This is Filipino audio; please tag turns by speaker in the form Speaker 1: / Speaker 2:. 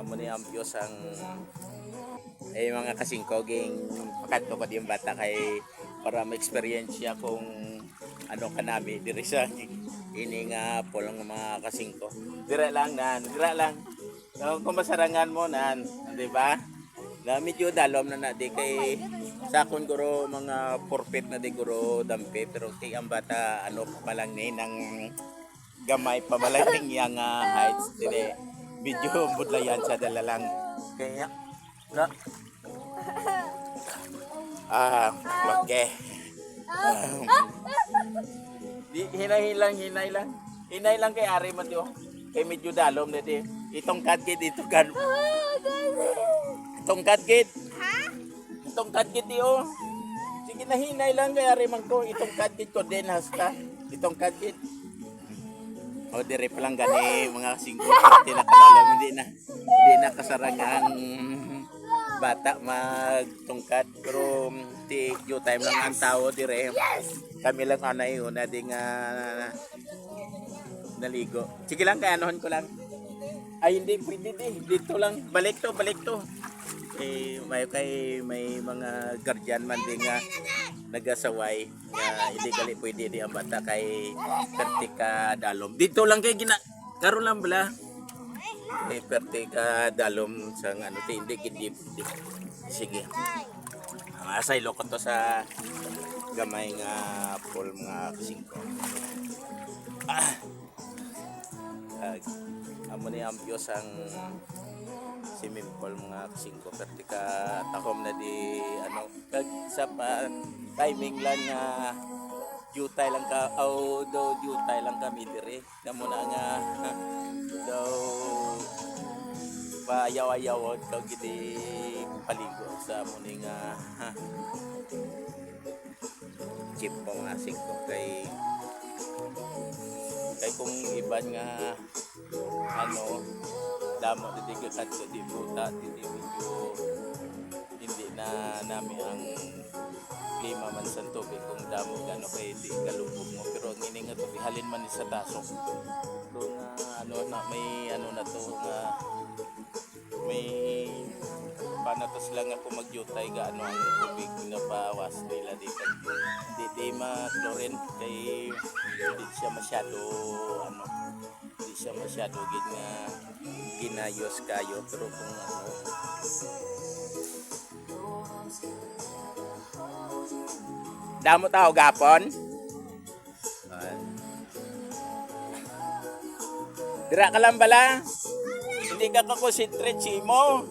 Speaker 1: amo ni ambios ang mga kasingko ging pakanto ko yung bata kay para ma-experience siya kung ano kanami diri sa ini nga pulang mga kasingko. Dira lang so, kung masarangan mo nan, di ba? Na medyo dalom na di kay sakon guro mga forfeit na di guro dampi pero kay ang bata ano pa lang ni nang gamay pa malaking yang heights dire video budlayan sa dalalang kaya na okay di hinay lang kay ari man yo kay medyo dalom na di itong kadkid dito kan itong kadkid yo sige na hinay lang kay ari man ko itong kadkid ko din hasta itong kadkid o dire pa lang gani mga singko hindi na kadalam hindi na kasarang bata magtungkad pero ti due time lang ang tao dire kami lang anay una di nga naligo sige lang kay anohon ko lang ay hindi pwede dito lang balik to may mga guardian man din nga nagasaway nga hindi gali pwede di ang bata kay pertika dalom dito lang kay karon lang bala kay pertika dalom sa ano hindi sige asay lokot to sa gamay nga pool mga kasingko amo ni ambios ang swimming pool mga kasingko pertika takom na di ano kag sa timing lang nga jutay lang ka do jutay lang kami dire namo na nga daw payaw-ayawon kag gidi paligo sa muni nga chip po mga singko kay kung iban nga ano damo dito kat ko di buta hindi medyo hindi na namin ang klima man sa tubig kung damo gano kay di kalubog mo pero ang ini nga tubig halin man sa tasok so nga ano na may ano na to nga may panatos lang ako magyutay ga ano ang tubig na pawas nila di ma-chlorine kay hindi siya masyado ano hindi siya masyado gid nga ginayos kayo pero kung ano damo tao gapon dira ka lang bala hindi ka concentrate mo